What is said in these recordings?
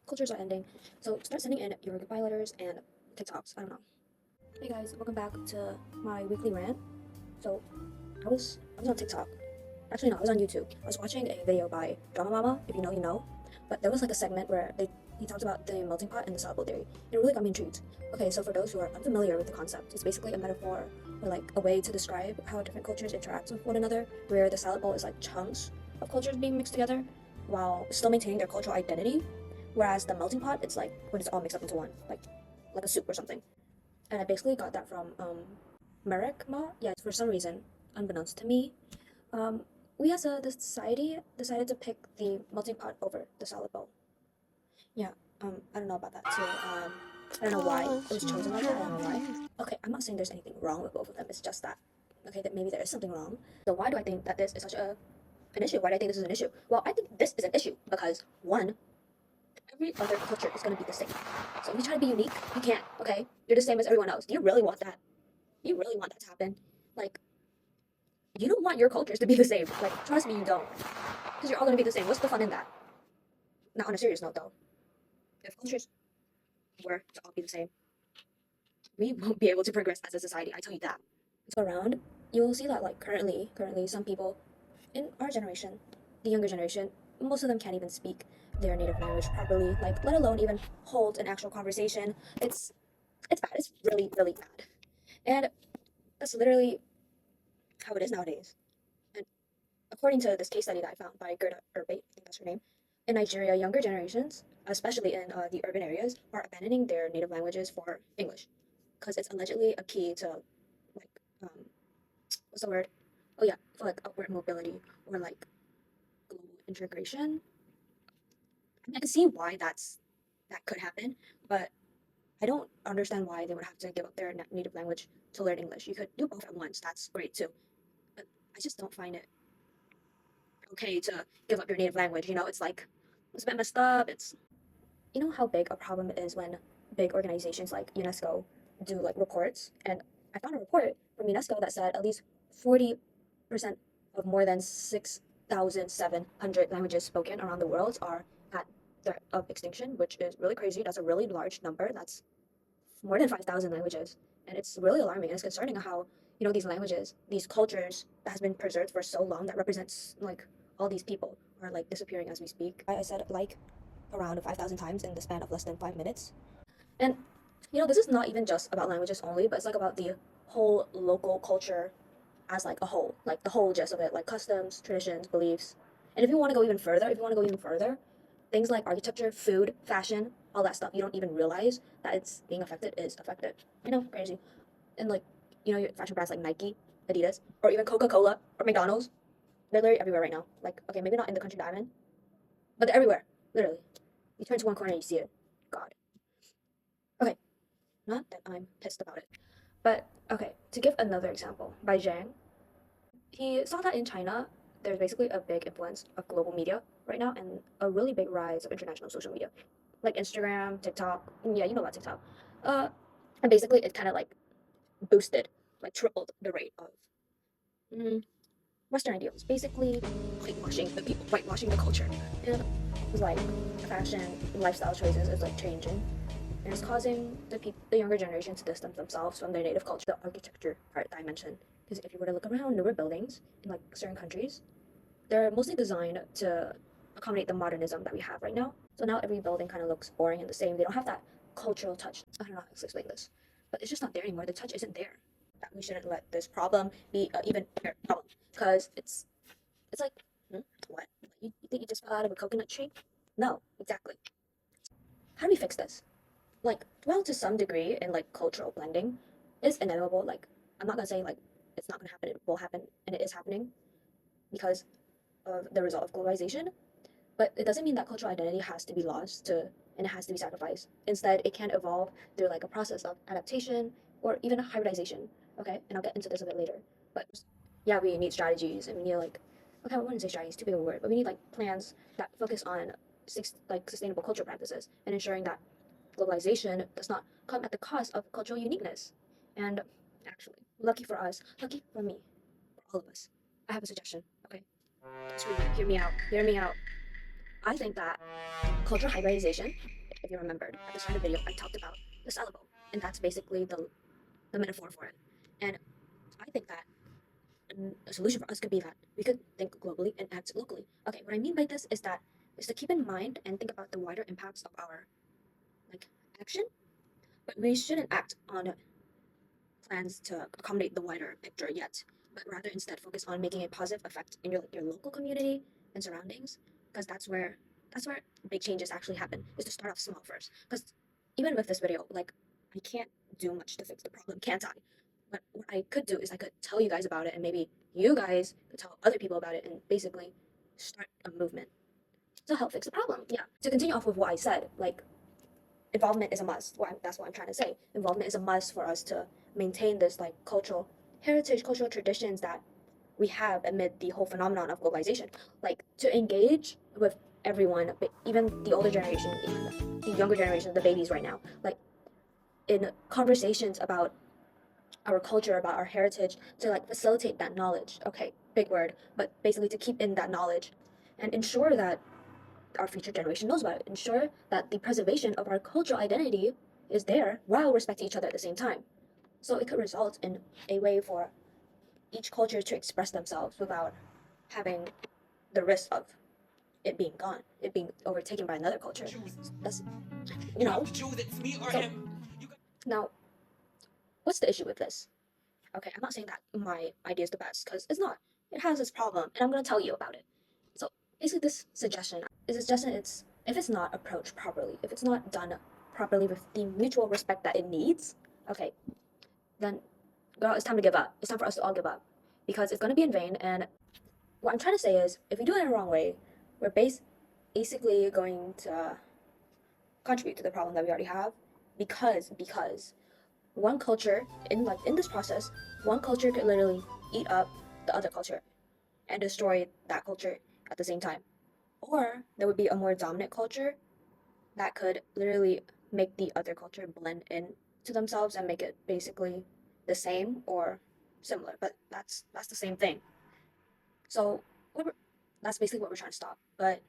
cultures are ending. So start sending in your goodbye letters and TikToks. I don't know. Hey guys, welcome back to my weekly rant. So I was on TikTok. Actually no, I was on YouTube. I was watching a video by Drama Mama, if you know, you know. But there was like a segment where he talked about the melting pot and the salad bowl theory. It really got me intrigued. Okay, so for those who are unfamiliar with the concept, it's basically a metaphor or like a way to describe how different cultures interact with one another, where the salad bowl is like chunks of cultures being mixed together while still maintaining their cultural identity. Whereas the melting pot, it's like when it's all mixed up into one, like a soup or something. And I basically got that from Merrick Ma. Yeah, for some reason, unbeknownst to me, um, we as the society decided to pick the melting pot over the salad bowl. Yeah, I don't know about that too. I don't know why it was chosen like that. I don't know why. Okay, I'm not saying there's anything wrong with both of them. It's just that, okay, that maybe there is something wrong. So why do I think that this is such an issue? Why do I think this is an issue? Well, I think this is an issue because one, every other culture is going to be the same. So if you try to be unique, you can't, okay? You're the same as everyone else. Do you really want that? Do you really want that to happen? Like, you don't want your cultures to be the same. Like, trust me, you don't. Because you're all going to be the same. What's the fun in that? Now, on a serious note, though, if cultures were to all be the same, we won't be able to progress as a society. I tell you that. So around, you will see that, like, currently, some people in our generation, the younger generation, most of them can't even speak their native language properly, like, let alone even hold an actual conversation. It's bad. It's really, really bad. And that's literally how it is nowadays. And according to this case study that I found by Gerda Urbe, I think that's her name, in Nigeria, younger generations, especially in the urban areas, are abandoning their native languages for English because it's allegedly a key to, like, what's the word? Oh yeah, for like upward mobility or like global integration. I mean, I can see why that could happen, but I don't understand why they would have to give up their native language to learn English. You could do both at once. That's great too. But I just don't find it okay to give up your native language. You know, it's like it's a bit messed up. It's you know how big a problem it is when big organizations like UNESCO do like reports. And I found a report from UNESCO that said at least 40% of more than 6,700 languages spoken around the world are at threat of extinction, which is really crazy. That's a really large number. That's more than 5,000 languages. And it's really alarming and it's concerning how, you know, these languages, these cultures that has been preserved for so long that represents like all these people are like disappearing as we speak. I said like around 5,000 times in the span of less than 5 minutes. And, you know, this is not even just about languages only, but it's like about the whole local culture as like a whole, like the whole gist of it, like customs, traditions, beliefs. And if you want to go even further, things like architecture, food, fashion, all that stuff, you don't even realize that it's being affected is affected. You know, crazy. And like, you know, your fashion brands like Nike, Adidas, or even Coca-Cola or McDonald's, they're literally everywhere right now. Like, okay, maybe not in the country that I'm in, but they're everywhere, literally. You turn to one corner and you see it. God. Okay, not that I'm pissed about it. But okay, to give another example, by Zhang, he saw that in China, there's basically a big influence of global media right now and a really big rise of international social media, like Instagram, TikTok. Yeah, you know about TikTok. Uh, and basically it kind of like boosted, like tripled the rate of mm, Western ideals, basically whitewashing the people, whitewashing the culture. And it was like fashion and lifestyle choices is like changing and it's causing the younger generation to distance themselves from their native culture. The architecture part that I mentioned, because if you were to look around newer buildings in like certain countries, they're mostly designed to accommodate the modernism that we have right now. So now every building kind of looks boring and the same. They don't have that cultural touch. I don't know how to explain this, but it's just not there anymore. The touch isn't there. That we shouldn't let this problem be even bigger problem because it's like what you think you just fell out of a coconut tree? No, exactly. How do we fix this? Like, well, to some degree in like cultural blending is inevitable. Like, I'm not gonna say like it's not gonna happen, it will happen, and it is happening because of the result of globalization. But it doesn't mean that cultural identity has to be lost to and it has to be sacrificed. Instead, it can evolve through like a process of adaptation or even hybridization. Okay, and I'll get into this a bit later. But yeah, we need strategies and we need like okay, I wouldn't say strategies, too big of a word, but we need like plans that focus on like sustainable cultural practices and ensuring that globalization does not come at the cost of cultural uniqueness. And actually, lucky for us, lucky for me, for all of us, I have a suggestion. Okay, just hear me out. Hear me out. I think that cultural hybridization if you remembered, at the start of the video, I talked about the syllable, and that's basically the metaphor for it. And I think that a solution for us could be that we could think globally and act locally. Okay, what I mean by this is to keep in mind and think about the wider impacts of our like action, but we shouldn't act on plans to accommodate the wider picture yet, but rather instead focus on making a positive effect in your local community and surroundings, because that's where big changes actually happen. Is to start off small first. Because even with this video, like I can't do much to fix the problem, can't I? But what I could do is I could tell you guys about it, and maybe you guys could tell other people about it, and basically start a movement to help fix the problem. Yeah. To continue off with what I said, like involvement is a must. That's what I'm trying to say. Involvement is a must for us to maintain this like cultural heritage, cultural traditions that we have amid the whole phenomenon of globalization. Like to engage with everyone, even the older generation, even the younger generation, the babies right now, like in conversations about our culture, about our heritage, to like facilitate that knowledge. Okay, big word, but basically to keep in that knowledge and ensure that our future generation knows about it. Ensure that the preservation of our cultural identity is there while respecting each other at the same time. So it could result in a way for each culture to express themselves without having the risk of it being gone, it being overtaken by another culture. That's So now, what's the issue with this? Okay, I'm not saying that my idea is the best because it's not. It has its problem, and I'm gonna tell you about it. So basically, this suggestion is a suggestion. It's if it's not approached properly, if it's not done properly with the mutual respect that it needs, okay, then girl, it's time to give up. It's time for us to all give up because it's gonna be in vain. And what I'm trying to say is, if we do it in the wrong way, we're basically going to contribute to the problem that we already have because one culture in this process, one culture could literally eat up the other culture and destroy that culture at the same time. Or there would be a more dominant culture that could literally make the other culture blend in to themselves and make it basically the same or similar. But that's the same thing. So that's basically what we're trying to stop. But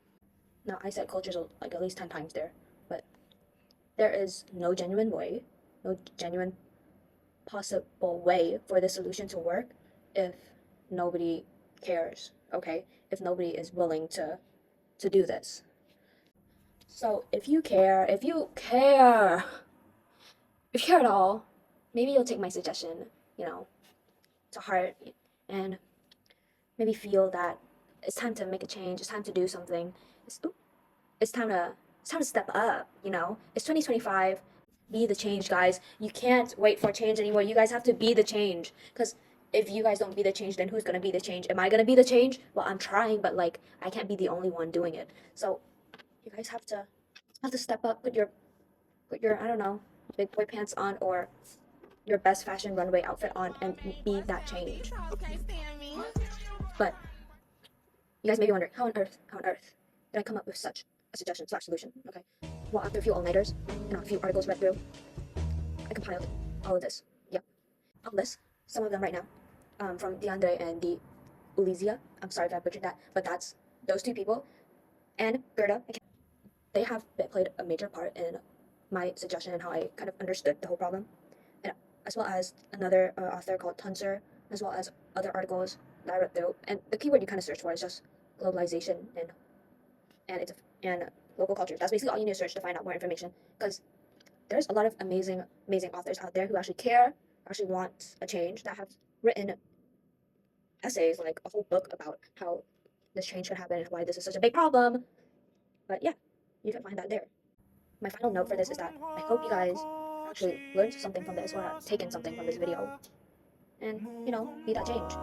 now I said cultures like at least 10 times there, but there is no genuine way, no genuine possible way for the solution to work if nobody cares, okay? If nobody is willing to do this. So if you care at all, maybe you'll take my suggestion, to heart and maybe feel that it's time to make a change, it's time to do something. It's time to it's time to step up, It's 2025. Be the change, guys. You can't wait for change anymore. You guys have to be the change. Because if you guys don't be the change, then who's gonna be the change? Am I gonna be the change? Well, I'm trying, but like I can't be the only one doing it. So you guys have to step up, put your I don't know, big boy pants on or your best fashion runway outfit on and be that change. But you guys may be wondering, how on earth did I come up with such a suggestion/solution? Okay. Well, after a few all-nighters and a few articles read through, I compiled all of this. Yeah. I'll list some of them right now. From DeAndre and the Ulizia. I'm sorry if I butchered that, but that's those two people. And Gerda. They have played a major part in my suggestion and how I kind of understood the whole problem. And as well as another author called Tunser, as well as other articles that I read through. And the keyword you kind of search for is just globalization and local culture. That's basically all you need to search to find out more information. Because there's a lot of amazing authors out there who actually care, actually want a change, that have written essays, like a whole book about how this change could happen and why this is such a big problem. But yeah, you can find that there. My final note for this is that I hope you guys actually learned something from this or have taken something from this video and, be that change.